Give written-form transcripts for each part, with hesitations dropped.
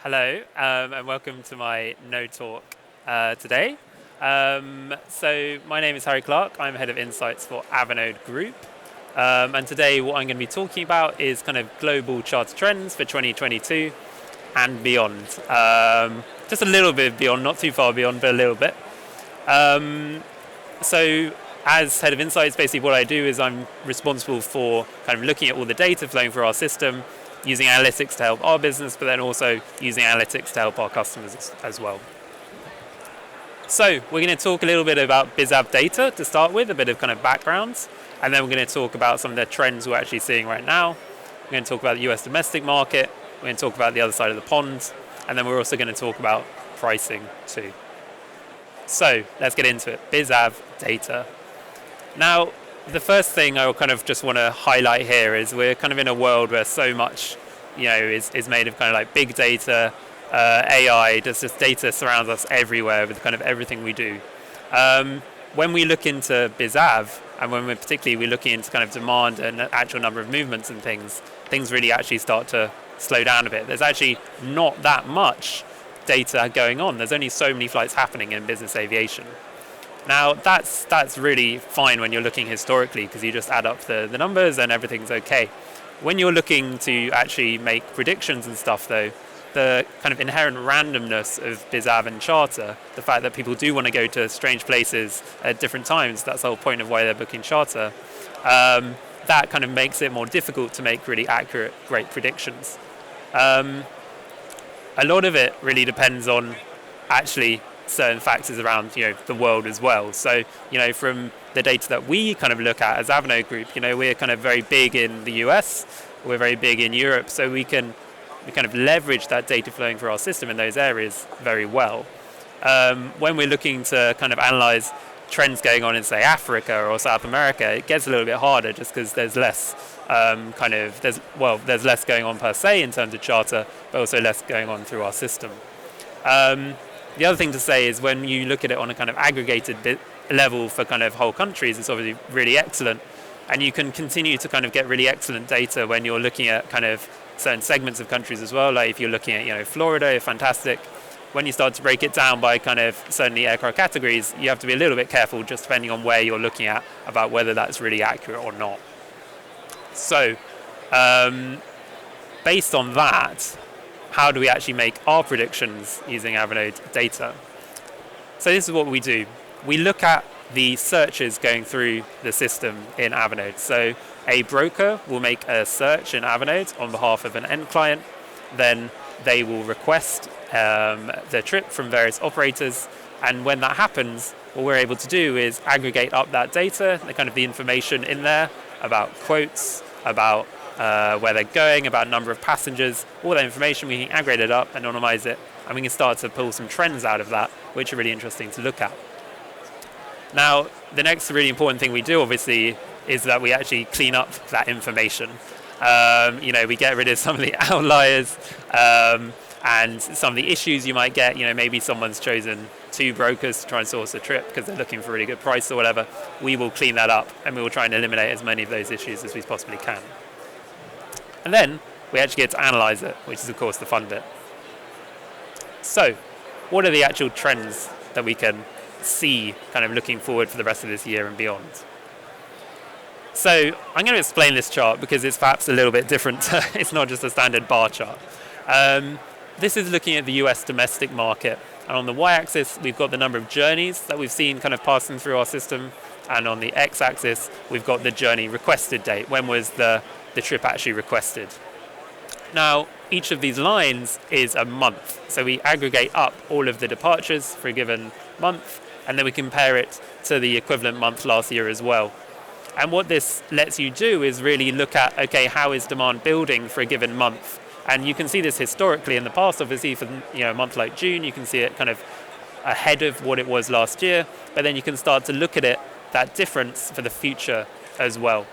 Hello, and welcome to my No Talk today. So my name is Harry Clark. I'm head of insights for Avanode Group. And today what I'm going to be talking about is kind of global charter trends for 2022 and beyond. Just a little bit beyond, not too far beyond, but a little bit. So as head of insights, basically what I do is I'm responsible for kind of looking at all the data flowing through our system, using analytics to help our business, but then also using analytics to help our customers as well. So we're going to talk a little bit about Bizav Data to start with, a bit of kind of background, and then we're going to talk about some of the trends we're actually seeing right now. We're going to talk about the US domestic market, we're going to talk about the other side of the pond, and then we're also going to talk about pricing too. So let's get into it. Bizav Data. Now, the first thing I will kind of just want to highlight here is we're kind of in a world where so much, is made of kind of like big data, AI. Just data surrounds us everywhere with kind of everything we do. When we look into Bizav, and when we're looking into kind of demand and actual number of movements and things really actually start to slow down a bit. There's actually not that much data going on. There's only so many flights happening in business aviation. Now, that's really fine when you're looking historically because you just add up the numbers and everything's okay. When you're looking to actually make predictions and stuff, though, the kind of inherent randomness of Bizav and charter, the fact that people do want to go to strange places at different times, that's the whole point of why they're booking charter, that kind of makes it more difficult to make really accurate, great predictions. A lot of it really depends on actually certain factors around the world as well. So from the data that we kind of look at as Avanode Group, we're kind of very big in the US, we're very big in Europe, so we kind of leverage that data flowing through our system in those areas very well. When we're looking to kind of analyze trends going on in say Africa or South America, it gets a little bit harder just because there's less there's less going on per se in terms of charter, but also less going on through our system. The other thing to say is when you look at it on a kind of aggregated level for kind of whole countries, it's obviously really excellent. And you can continue to kind of get really excellent data when you're looking at kind of certain segments of countries as well. Like if you're looking at, Florida, fantastic. When you start to break it down by kind of certainly aircraft categories, you have to be a little bit careful just depending on where you're looking at about whether that's really accurate or not. So, based on that, how do we actually make our predictions using Avanode data? So this is what we do. We look at the searches going through the system in Avanode. So a broker will make a search in Avanode on behalf of an end client. Then they will request the trip from various operators. And when that happens, what we're able to do is aggregate up that data, the information in there about quotes, about where they're going, about number of passengers, all that information, we can aggregate it up, anonymize it, and we can start to pull some trends out of that, which are really interesting to look at. Now, the next really important thing we do, obviously, is that we actually clean up that information. We get rid of some of the outliers and some of the issues you might get. Maybe someone's chosen two brokers to try and source a trip because they're looking for a really good price or whatever. We will clean that up and we will try and eliminate as many of those issues as we possibly can. And then we actually get to analyze it, which is of course the fun bit. So, what are the actual trends that we can see kind of looking forward for the rest of this year and beyond? So I'm going to explain this chart because it's perhaps a little bit different. It's not just a standard bar chart. This is looking at the US domestic market. And on the y-axis, we've got the number of journeys that we've seen kind of passing through our system. And on the x-axis, we've got the journey requested date. When was the trip actually requested? Now, each of these lines is a month. So we aggregate up all of the departures for a given month, and then we compare it to the equivalent month last year as well. And what this lets you do is really look at, okay, how is demand building for a given month? And you can see this historically in the past, obviously, for a month like June, you can see it kind of ahead of what it was last year, but then you can start to look at it, that difference for the future as well.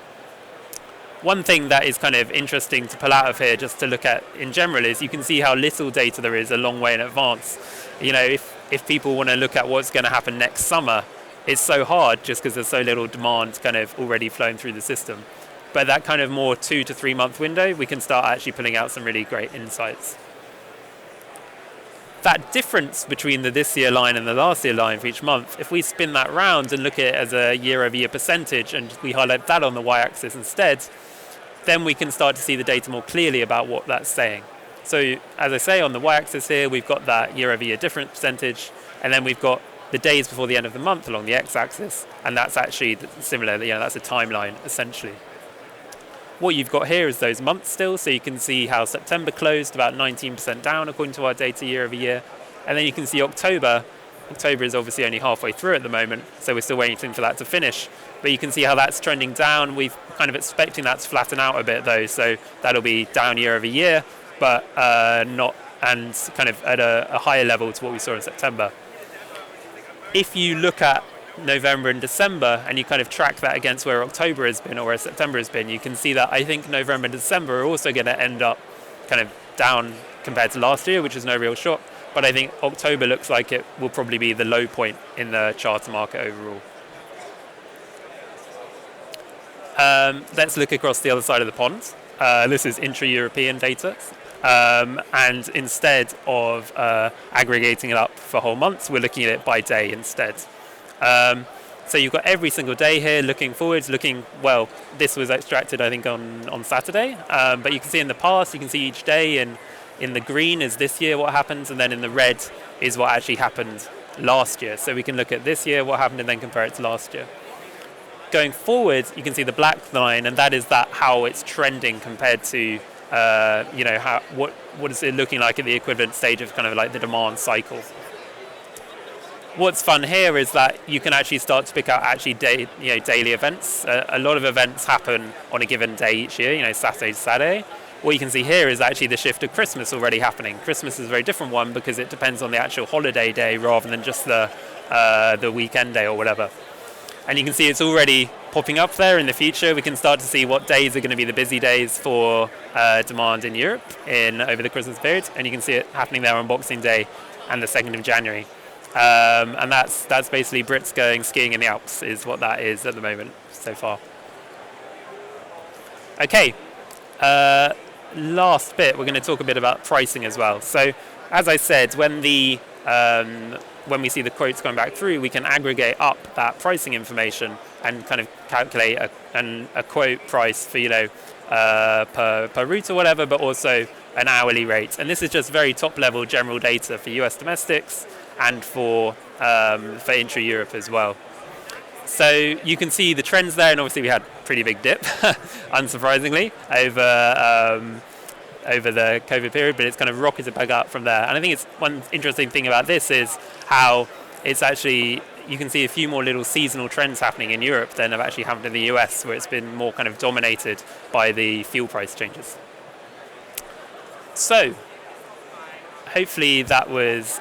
One thing that is kind of interesting to pull out of here, just to look at in general, is you can see how little data there is a long way in advance. If people want to look at what's going to happen next summer, it's so hard just because there's so little demand kind of already flowing through the system. But that kind of more 2 to 3 month window, we can start actually pulling out some really great insights. That difference between the this year line and the last year line for each month, if we spin that round and look at it as a year-over-year percentage and we highlight that on the y-axis instead, then we can start to see the data more clearly about what that's saying. So as I say, on the y-axis here, we've got that year-over-year difference percentage, and then we've got the days before the end of the month along the x-axis, and that's actually similar. That's a timeline, essentially. What you've got here is those months still, so you can see how September closed about 19% down according to our data year-over-year, and then you can see October. October is obviously only halfway through at the moment, so we're still waiting for that to finish. But you can see how that's trending down. We're kind of expecting that to flatten out a bit though, so that'll be down year-over-year, but not, and kind of at a higher level to what we saw in September. If you look at November and December and you kind of track that against where October has been or where September has been, you can see that I think November and December are also going to end up kind of down compared to last year, which is no real shock. But I think October looks like it will probably be the low point in the charter market overall. Let's look across the other side of the pond. This is intra-European data. And instead of aggregating it up for whole months, we're looking at it by day instead. So you've got every single day here looking forwards, well, this was extracted, I think, on Saturday. But you can see in the past, you can see each day in the green is this year what happens, and then in the red is what actually happened last year. So we can look at this year, what happened, and then compare it to last year. Going forward, you can see the black line, and that is how it's trending compared to what is it looking like at the equivalent stage of kind of like the demand cycle. What's fun here is that you can actually start to pick out actually daily events. A lot of events happen on a given day each year, Saturday to Saturday. What you can see here is actually the shift of Christmas already happening. Christmas is a very different one because it depends on the actual holiday day rather than just the weekend day or whatever. And you can see it's already popping up there in the future. We can start to see what days are going to be the busy days for demand in Europe over the Christmas period. And you can see it happening there on Boxing Day and the 2nd of January. And that's basically Brits going skiing in the Alps is what that is at the moment so far. Okay, last bit, we're going to talk a bit about pricing as well. So as I said, when we see the quotes going back through, we can aggregate up that pricing information and kind of calculate a quote price for per route or whatever, but also an hourly rate. And this is just very top level general data for US domestics and for intra-Europe as well. So you can see the trends there, and obviously we had a pretty big dip, unsurprisingly, over the COVID period, but it's kind of rocketed back up from there. And I think it's one interesting thing about this is how it's actually, you can see a few more little seasonal trends happening in Europe than have actually happened in the US, where it's been more kind of dominated by the fuel price changes. So hopefully that was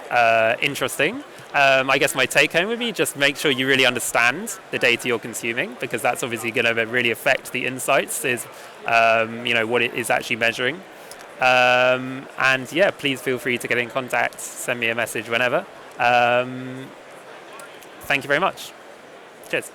interesting. I guess my take home would be just make sure you really understand the data you're consuming, because that's obviously going to really affect the insights, is what it is actually measuring. And yeah, please feel free to get in contact, send me a message whenever. Thank you very much. Cheers.